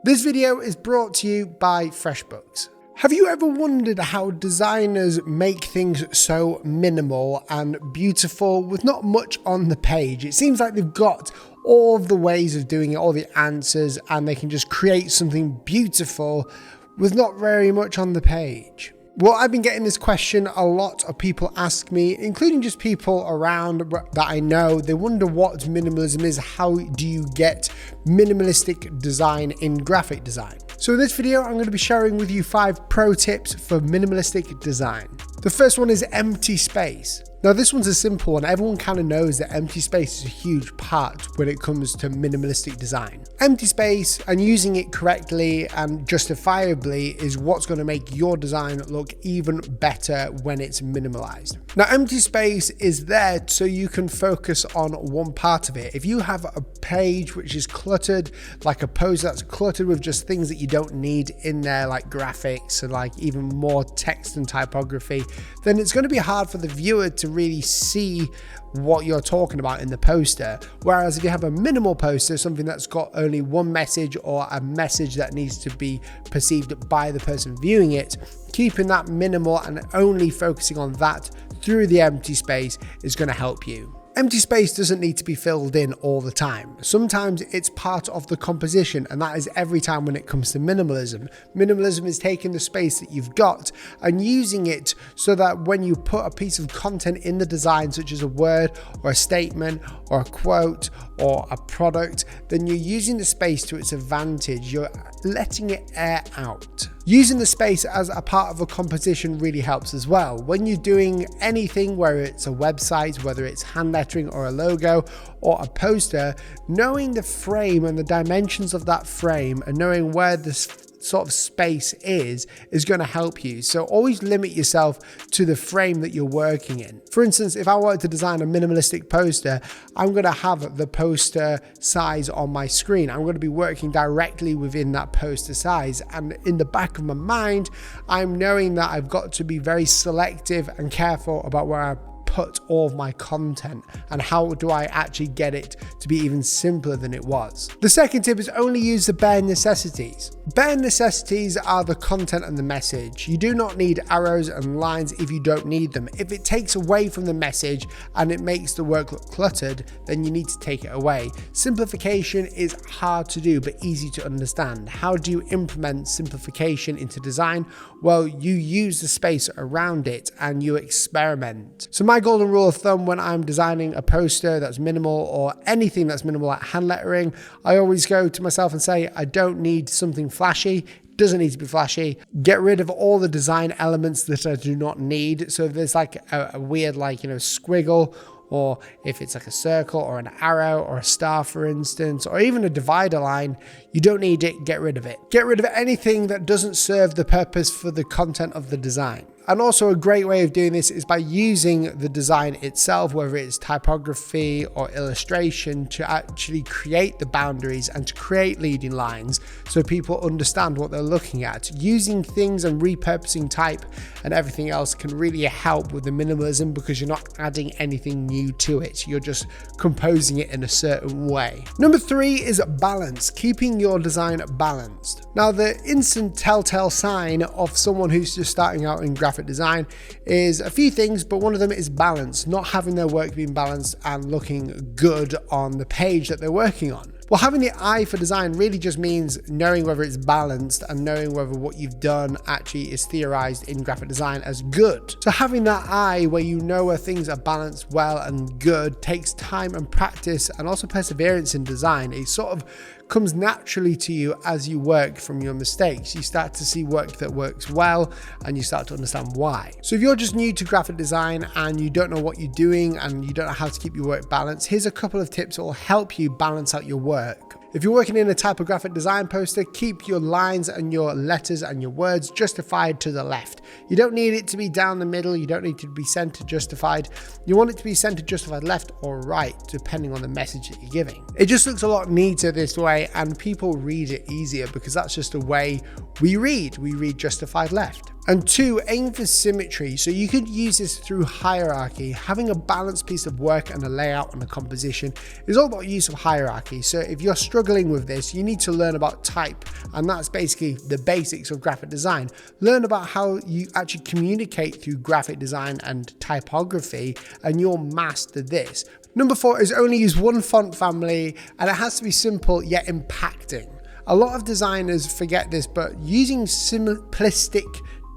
This video is brought to you by FreshBooks. Have you ever wondered how designers make things so minimal and beautiful with not much on the page? It seems like they've got all of the ways of doing it, all the answers, and they can just create something beautiful with not very much on the page. Well, I've been getting this question a lot of people ask me, including just people around that I know. They wonder what minimalism is. How do you get minimalistic design in graphic design? So in this video, I'm going to be sharing with you 5 pro tips for minimalistic design. The first one is empty space. Now this one's a simple one. Everyone kind of knows that empty space is a huge part when it comes to minimalistic design. Empty space and using it correctly and justifiably is what's going to make your design look even better when it's minimalized. Now empty space is there so you can focus on one part of it. If you have a page which is cluttered, like a post that's cluttered with just things that you don't need in there, like graphics and like even more text and typography, then it's going to be hard for the viewer to really see what you're talking about in the poster. Whereas if you have a minimal poster, something that's got only one message or a message that needs to be perceived by the person viewing it, keeping that minimal and only focusing on that through the empty space is going to help you. Empty space doesn't need to be filled in all the time. Sometimes it's part of the composition, and that is every time when it comes to minimalism. Minimalism is taking the space that you've got and using it so that when you put a piece of content in the design, such as a word or a statement or a quote or a product, then you're using the space to its advantage. You're letting it air out. Using the space as a part of a composition really helps as well. When you're doing anything, whether it's a website, whether it's hand lettering or a logo or a poster, knowing the frame and the dimensions of that frame and knowing where this sort of space is going to help you. So always limit yourself to the frame that you're working in. For instance, if I wanted to design a minimalistic poster, I'm going to have the poster size on my screen. I'm going to be working directly within that poster size. And in the back of my mind, I'm knowing that I've got to be very selective and careful about where I put all of my content and how do I actually get it to be even simpler than it was. The second tip is only use the bare necessities. Bare necessities are the content and the message. You do not need arrows and lines if you don't need them. If it takes away from the message and it makes the work look cluttered, then you need to take it away. Simplification is hard to do but easy to understand. How do you implement simplification into design? Well, you use the space around it and you experiment. So my golden rule of thumb when I'm designing a poster that's minimal or anything that's minimal like hand lettering, I always go to myself and say, I don't need something flashy. Doesn't need to be flashy. Get rid of all the design elements that I do not need. So if there's like a weird squiggle, or if it's like a circle or an arrow or a star, for instance, or even a divider line, you don't need it, get rid of it. Get rid of anything that doesn't serve the purpose for the content of the design. And also a great way of doing this is by using the design itself, whether it's typography or illustration, to actually create the boundaries and to create leading lines so people understand what they're looking at. Using things and repurposing type and everything else can really help with the minimalism because you're not adding anything new to it. You're just composing it in a certain way. Number 3 is balance, keeping your design balanced. Now, the instant telltale sign of someone who's just starting out in graphic design is a few things, but one of them is balance, not having their work being balanced and looking good on the page that they're working on. Well, having the eye for design really just means knowing whether it's balanced and knowing whether what you've done actually is theorized in graphic design as good. So having that eye where you know where things are balanced well and good takes time and practice and also perseverance in design. It sort of comes naturally to you as you work from your mistakes. You start to see work that works well and you start to understand why. So if you're just new to graphic design and you don't know what you're doing and you don't know how to keep your work balanced, here's a couple of tips that will help you balance out your work. If you're working in a typographic design poster, keep your lines and your letters and your words justified to the left. You don't need it to be down the middle. You don't need it to be center justified. You want it to be center justified left or right, depending on the message that you're giving. It just looks a lot neater this way and people read it easier because that's just the way we read. We read justified left. And 2, aim for symmetry. So you could use this through hierarchy. Having a balanced piece of work and a layout and a composition is all about use of hierarchy. So if you're struggling with this, you need to learn about type, and that's basically the basics of graphic design. Learn about how you actually communicate through graphic design and typography, and you'll master this. Number 4 is only use one font family, and it has to be simple yet impacting. A lot of designers forget this, but using simplistic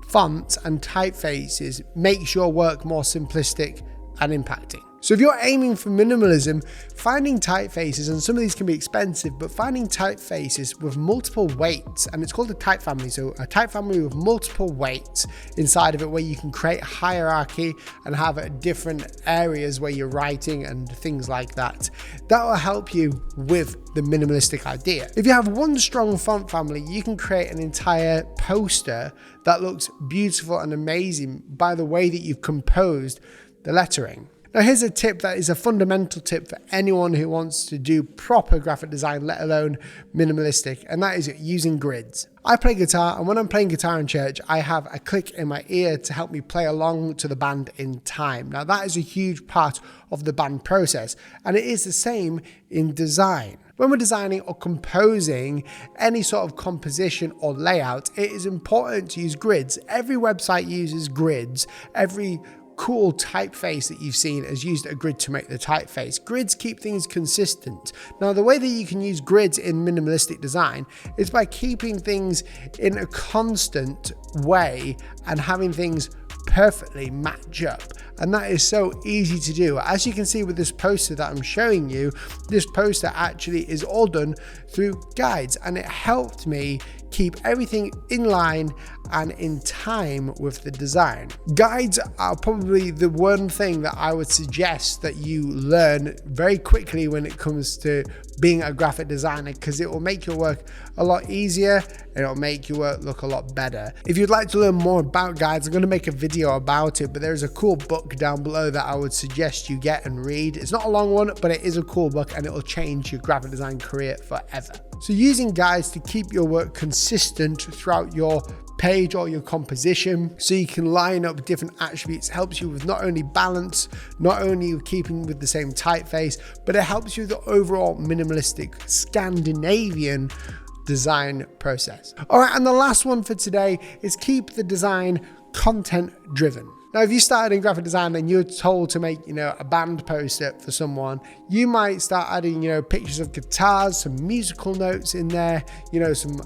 fonts and typefaces makes your work more simplistic and impacting. So if you're aiming for minimalism, finding typefaces, and some of these can be expensive, but finding typefaces with multiple weights, and it's called a type family, so a type family with multiple weights inside of it where you can create a hierarchy and have different areas where you're writing and things like that. That will help you with the minimalistic idea. If you have one strong font family, you can create an entire poster that looks beautiful and amazing by the way that you've composed the lettering. Now here's a tip that is a fundamental tip for anyone who wants to do proper graphic design, let alone minimalistic, and that is using grids. I play guitar, and when I'm playing guitar in church, I have a click in my ear to help me play along to the band in time. Now that is a huge part of the band process, and it is the same in design. When we're designing or composing any sort of composition or layout, it is important to use grids. Every website uses grids. Every cool typeface that you've seen has used a grid to make the typeface. Grids keep things consistent. Now, the way that you can use grids in minimalistic design is by keeping things in a constant way and having things perfectly match up, and that is so easy to do. As you can see with this poster that I'm showing you, this poster actually is all done through guides, and it helped me keep everything in line and in time with the design. Guides are probably the one thing that I would suggest that you learn very quickly when it comes to being a graphic designer, because it will make your work a lot easier and it'll make your work look a lot better. If you'd like to learn more about guides, I'm going to make a video about it, but there's a cool book down below that I would suggest you get and read. It's not a long one, but it is a cool book, and it will change your graphic design career forever. So using guides to keep your work consistent throughout your page or your composition, so you can line up different attributes, helps you with not only balance, not only keeping with the same typeface, but it helps you with the overall minimalistic Scandinavian design process. All right, and the last one for today is keep the design content driven. Now, if you started in graphic design and you're told to make, a band poster for someone, you might start adding, pictures of guitars, some musical notes in there, some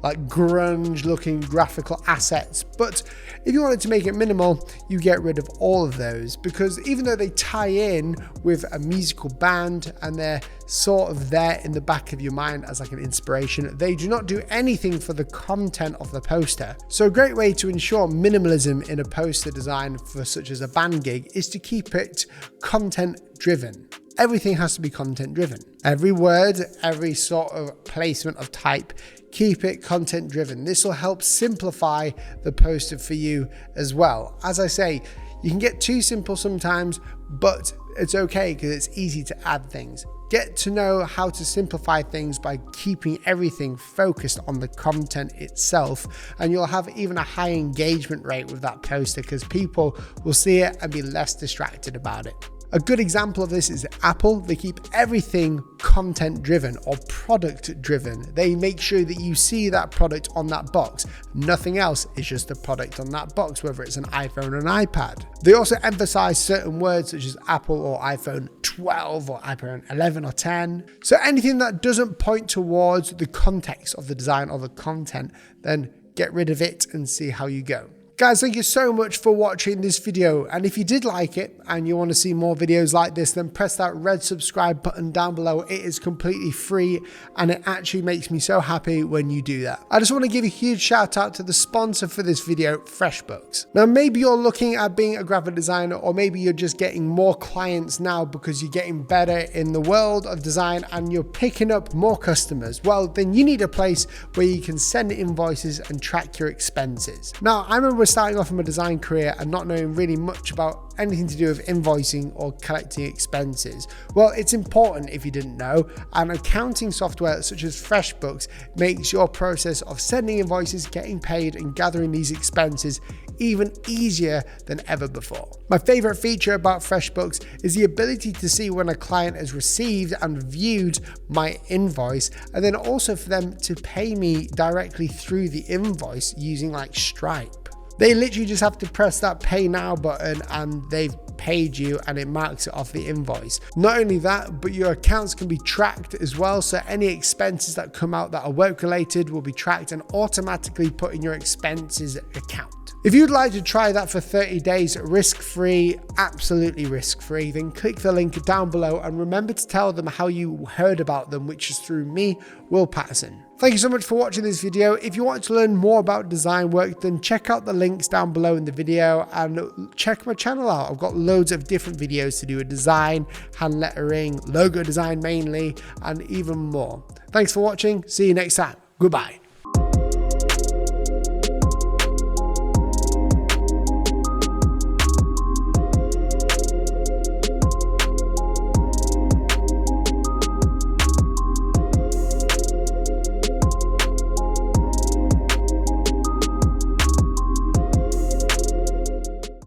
like grunge looking graphical assets. But if you wanted to make it minimal, you get rid of all of those, because even though they tie in with a musical band and they're sort of there in the back of your mind as like an inspiration, they do not do anything for the content of the poster. So a great way to ensure minimalism in a poster design for such as a band gig is to keep it content driven. Everything has to be content driven. Every word, every sort of placement of type, keep it content driven. This will help simplify the poster for you as well. As I say, you can get too simple sometimes, but it's okay because it's easy to add things. Get to know how to simplify things by keeping everything focused on the content itself, and you'll have even a high engagement rate with that poster because people will see it and be less distracted about it. A good example of this is Apple. They keep everything content driven or product driven. They make sure that you see that product on that box. Nothing else is just a product on that box, whether it's an iPhone or an iPad. They also emphasize certain words such as Apple or iPhone 12 or iPhone 11 or 10. So anything that doesn't point towards the context of the design or the content, then get rid of it and see how you go. Guys, thank you so much for watching this video, and if you did like it and you want to see more videos like this, then press that red subscribe button down below. It is completely free and it actually makes me so happy when you do that. I just want to give a huge shout out to the sponsor for this video, FreshBooks. Now maybe you're looking at being a graphic designer, or maybe you're just getting more clients now because you're getting better in the world of design and you're picking up more customers. Well, then you need a place where you can send invoices and track your expenses. Now I remember just starting off in my design career and not knowing really much about anything to do with invoicing or collecting expenses? Well, it's important if you didn't know, and accounting software such as FreshBooks makes your process of sending invoices, getting paid, and gathering these expenses even easier than ever before. My favorite feature about FreshBooks is the ability to see when a client has received and viewed my invoice, and then also for them to pay me directly through the invoice using like Stripe. They literally just have to press that pay now button and they've paid you, and it marks it off the invoice. Not only that, but your accounts can be tracked as well, so any expenses that come out that are work related will be tracked and automatically put in your expenses account. If you'd like to try that for 30 days risk-free, absolutely risk-free, then click the link down below and remember to tell them how you heard about them, which is through me, Will Paterson. Thank you so much for watching this video. If you want to learn more about design work, then check out the links down below in the video and check my channel out. I've got loads of different videos to do with design, hand lettering, logo design mainly, and even more. Thanks for watching. See you next time. Goodbye.